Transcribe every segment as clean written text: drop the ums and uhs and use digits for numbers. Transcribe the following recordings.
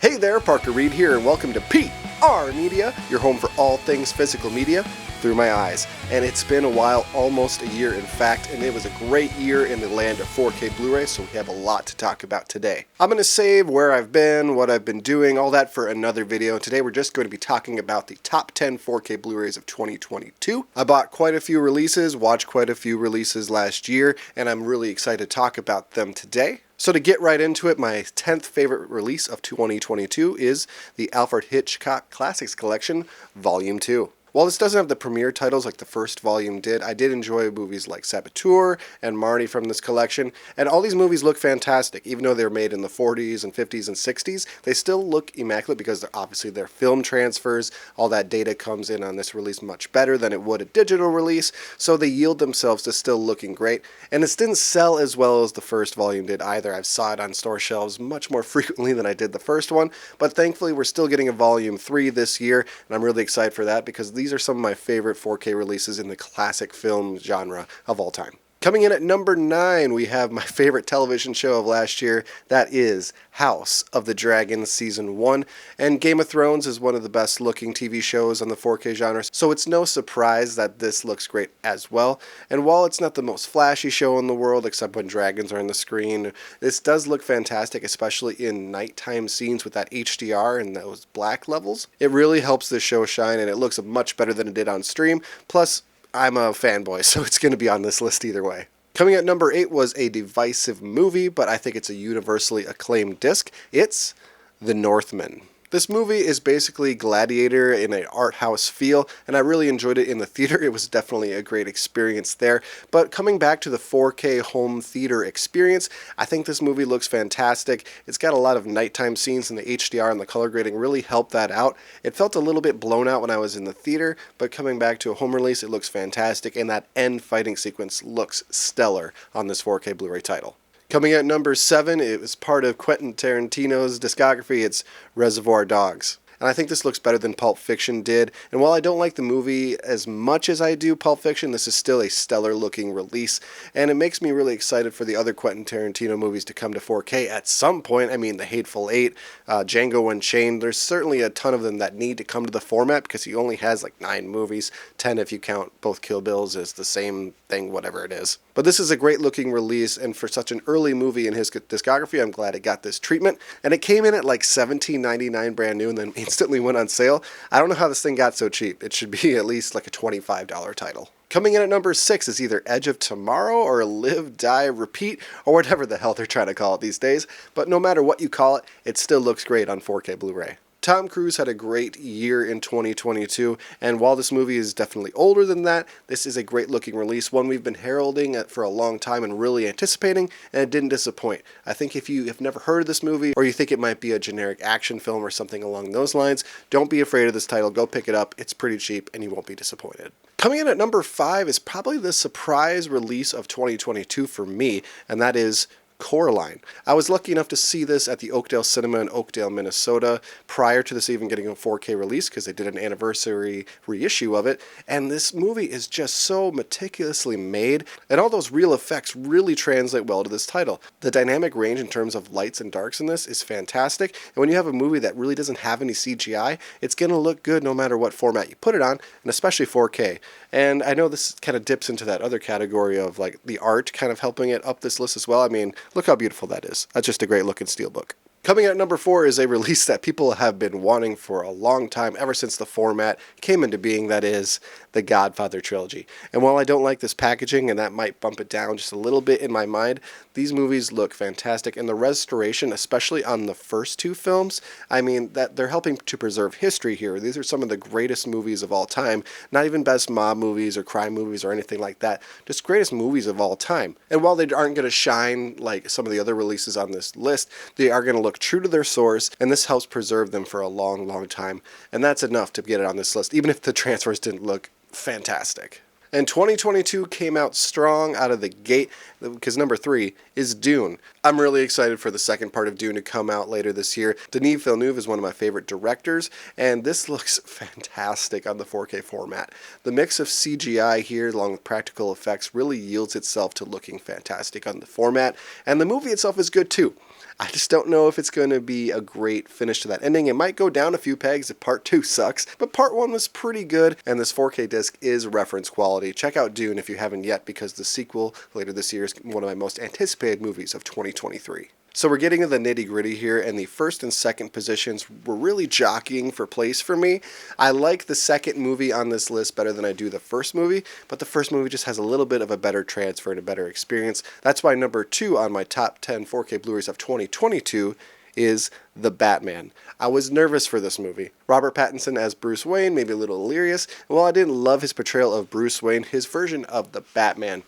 Hey there, Parker Reed here, and welcome to PR Media, your home for all things physical media through my eyes. And it's been a while, almost a year in fact, and it was a great year in the land of 4K Blu-ray, so we have a lot to talk about today. I'm going to save where I've been, what I've been doing, all that for another video, and today we're just going to be talking about the top 10 4K Blu-rays of 2022. I bought quite a few releases, watched quite a few releases last year, and I'm really excited to talk about them today. So to get right into it, my 10th favorite release of 2022 is the Alfred Hitchcock Classics Collection, Volume 2. While this doesn't have the premiere titles like the first volume did, I did enjoy movies like Saboteur and Marty from this collection, and all these movies look fantastic. Even though they're made in the 40s and 50s and 60s, they still look immaculate because they're film transfers. All that data comes in on this release much better than it would a digital release, so they yield themselves to still looking great. And this didn't sell as well as the first volume did either. I saw it on store shelves much more frequently than I did the first one, but thankfully we're still getting a Volume 3 this year, and I'm really excited for that because these are some of my favorite 4K releases in the classic film genre of all time. Coming in at number 9, we have my favorite television show of last year. That is House of the Dragon Season 1. And Game of Thrones is one of the best looking TV shows on the 4K genre, so it's no surprise that this looks great as well. And while it's not the most flashy show in the world, except when dragons are on the screen, this does look fantastic, especially in nighttime scenes with that HDR and those black levels. It really helps this show shine, and it looks much better than it did on stream. Plus, I'm a fanboy, so it's going to be on this list either way. Coming at number 8 was a divisive movie, but I think it's a universally acclaimed disc. It's The Northman. This movie is basically Gladiator in an art house feel, and I really enjoyed it in the theater. It was definitely a great experience there. But coming back to the 4K home theater experience, I think this movie looks fantastic. It's got a lot of nighttime scenes, and the HDR and the color grading really helped that out. It felt a little bit blown out when I was in the theater, but coming back to a home release, it looks fantastic, and that end fighting sequence looks stellar on this 4K Blu-ray title. Coming at number 7, it was part of Quentin Tarantino's discography. It's Reservoir Dogs. And I think this looks better than Pulp Fiction did. And while I don't like the movie as much as I do Pulp Fiction, this is still a stellar looking release. And it makes me really excited for the other Quentin Tarantino movies to come to 4K at some point. I mean, The Hateful Eight, Django Unchained, there's certainly a ton of them that need to come to the format because he only has like 9 movies, 10 if you count both Kill Bills as the same thing, whatever it is. But this is a great looking release, and for such an early movie in his discography, I'm glad it got this treatment. And it came in at like $17.99 brand new and then instantly went on sale. I don't know how this thing got so cheap. It should be at least like a $25 title. Coming in at number 6 is either Edge of Tomorrow or Live, Die, Repeat, or whatever the hell they're trying to call it these days. But no matter what you call it, it still looks great on 4K Blu-ray. Tom Cruise had a great year in 2022, and while this movie is definitely older than that, this is a great looking release, one we've been heralding for a long time and really anticipating, and it didn't disappoint. I think if you have never heard of this movie, or you think it might be a generic action film or something along those lines, don't be afraid of this title. Go pick it up. It's pretty cheap, and you won't be disappointed. Coming in at number 5 is probably the surprise release of 2022 for me, and that is Coraline. I was lucky enough to see this at the Oakdale Cinema in Oakdale, Minnesota, prior to this even getting a 4K release because they did an anniversary reissue of it, and this movie is just so meticulously made, and all those real effects really translate well to this title. The dynamic range in terms of lights and darks in this is fantastic, and when you have a movie that really doesn't have any CGI, it's going to look good no matter what format you put it on, and especially 4K. And I know this kind of dips into that other category of like the art kind of helping it up this list as well. I mean, look how beautiful that is. That's just a great looking steelbook. Coming at number 4 is a release that people have been wanting for a long time, ever since the format came into being, that is the Godfather trilogy. And while I don't like this packaging, and that might bump it down just a little bit in my mind, these movies look fantastic. And the restoration, especially on the first 2 films, I mean, that they're helping to preserve history here. These are some of the greatest movies of all time, not even best mob movies or crime movies or anything like that, just greatest movies of all time. And while they aren't going to shine like some of the other releases on this list, they are going to look true to their source, and this helps preserve them for a long, long time. And that's enough to get it on this list, even if the transfers didn't look fantastic. And 2022 came out strong out of the gate because number 3 is Dune. I'm really excited for the second part of Dune to come out later this year. Denis Villeneuve is one of my favorite directors, and this looks fantastic on the 4K format. The mix of CGI here along with practical effects really yields itself to looking fantastic on the format, and the movie itself is good too. I just don't know if it's going to be a great finish to that ending. It might go down a few pegs if part 2 sucks, but part 1 was pretty good, and this 4K disc is reference quality. Check out Dune if you haven't yet, because the sequel later this year is one of my most anticipated movies of 2023. So we're getting to the nitty-gritty here, and the first and second positions were really jockeying for place for me. I like the second movie on this list better than I do the first movie, but the first movie just has a little bit of a better transfer and a better experience. That's why number 2 on my top 10 4K Blu-rays of 2022 is The Batman. I was nervous for this movie. Robert Pattinson as Bruce Wayne, maybe a little delirious. And while I didn't love his portrayal of Bruce Wayne, his version of the Batman,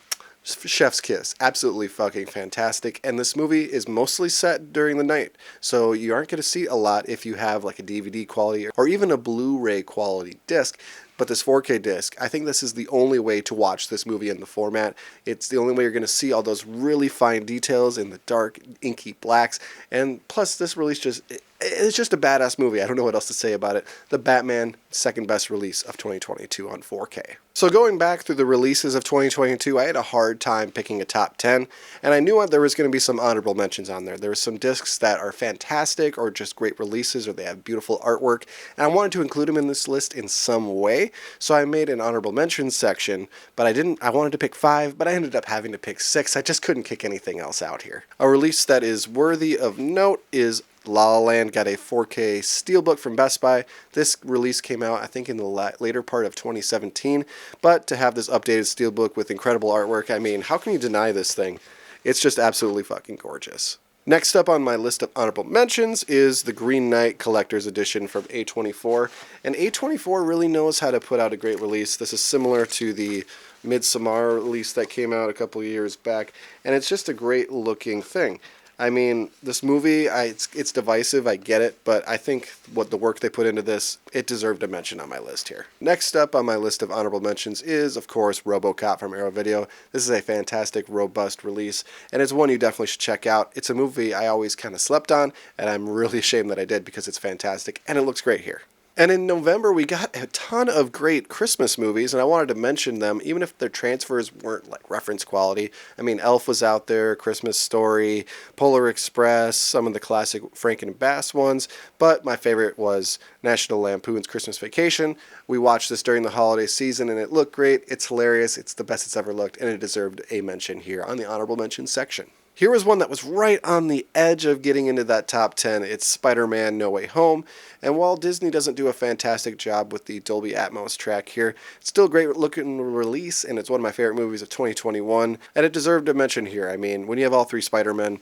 chef's kiss, absolutely fucking fantastic. And this movie is mostly set during the night, so you aren't going to see a lot if you have like a DVD quality or even a Blu-ray quality disc. But this 4K disc, I think this is the only way to watch this movie in the format. It's the only way you're going to see all those really fine details in the dark, inky blacks. And plus, this release it's just a badass movie. I don't know what else to say about it. The Batman, second best release of 2022 on 4K. So going back through the releases of 2022, I had a hard time picking a top 10, and I knew there was going to be some honorable mentions on there. There were some discs that are fantastic or just great releases, or they have beautiful artwork, and I wanted to include them in this list in some way, so I made an honorable mentions section, but I wanted to pick 5, but I ended up having to pick 6. I just couldn't kick anything else out here. A release that is worthy of note is La La Land. Got a 4K steelbook from Best Buy. This release came out, I think, in the later part of 2017, but to have this updated steelbook with incredible artwork, I mean, how can you deny this thing? It's just absolutely fucking gorgeous. Next up on my list of honorable mentions is the Green Knight Collector's Edition from A24, and A24 really knows how to put out a great release. This is similar to the Midsommar release that came out a couple of years back, and it's just a great looking thing. I mean, this movie, it's divisive, I get it, but I think what the work they put into this, it deserved a mention on my list here. Next up on my list of honorable mentions is, of course, RoboCop from Arrow Video. This is a fantastic, robust release, and it's one you definitely should check out. It's a movie I always kind of slept on, and I'm really ashamed that I did because it's fantastic, and it looks great here. And in November, we got a ton of great Christmas movies, and I wanted to mention them, even if their transfers weren't like reference quality. I mean, Elf was out there, Christmas Story, Polar Express, some of the classic Franken and Bass ones, but my favorite was National Lampoon's Christmas Vacation. We watched this during the holiday season, and it looked great. It's hilarious. It's the best it's ever looked, and it deserved a mention here on the honorable mentions section. Here was one that was right on the edge of getting into that top 10. It's Spider-Man No Way Home. And while Disney doesn't do a fantastic job with the Dolby Atmos track here, it's still a great looking release, and it's one of my favorite movies of 2021. And it deserved a mention here. I mean, when you have all 3 Spider-Men,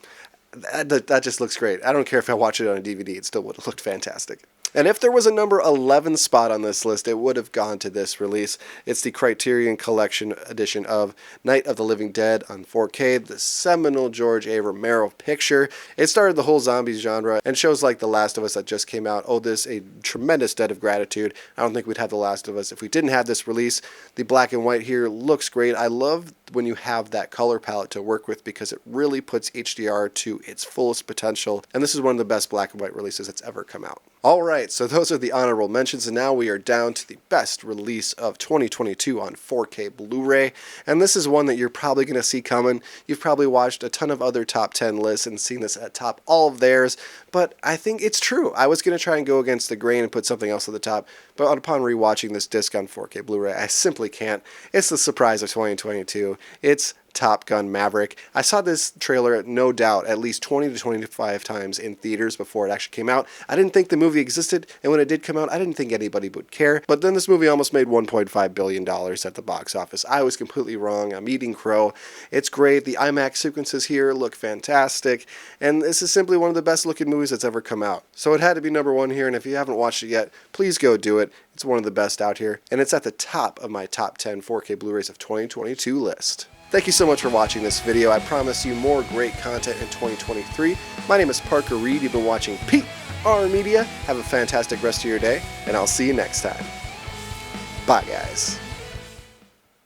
that just looks great. I don't care if I watch it on a DVD, it still would have looked fantastic. And if there was a number 11 spot on this list, it would have gone to this release. It's the Criterion Collection edition of Night of the Living Dead on 4K, the seminal George A. Romero picture. It started the whole zombies genre, and shows like The Last of Us that just came out owe this a tremendous debt of gratitude. I don't think we'd have The Last of Us if we didn't have this release. The black and white here looks great. I love when you have that color palette to work with because it really puts HDR to its fullest potential, and this is one of the best black and white releases that's ever come out. Alright, so those are the honorable mentions, and now we are down to the best release of 2022 on 4K Blu-ray, and this is one that you're probably going to see coming. You've probably watched a ton of other top 10 lists and seen this at top all of theirs, but I think it's true. I was going to try and go against the grain and put something else at the top, but upon rewatching this disc on 4K Blu-ray, I simply can't. It's the surprise of 2022. It's Top Gun Maverick. I saw this trailer, no doubt, at least 20 to 25 times in theaters before it actually came out. I didn't think the movie existed, and when it did come out, I didn't think anybody would care. But then this movie almost made $1.5 billion at the box office. I was completely wrong. I'm eating crow. It's great. The IMAX sequences here look fantastic, and this is simply one of the best looking movies that's ever come out. So it had to be number 1 here, and if you haven't watched it yet, please go do it. It's one of the best out here, and it's at the top of my top 10 4K Blu-rays of 2022 list. Thank you so much for watching this video. I promise you more great content in 2023. My name is Parker Reed. You've been watching PR Media. Have a fantastic rest of your day, and I'll see you next time. Bye, guys.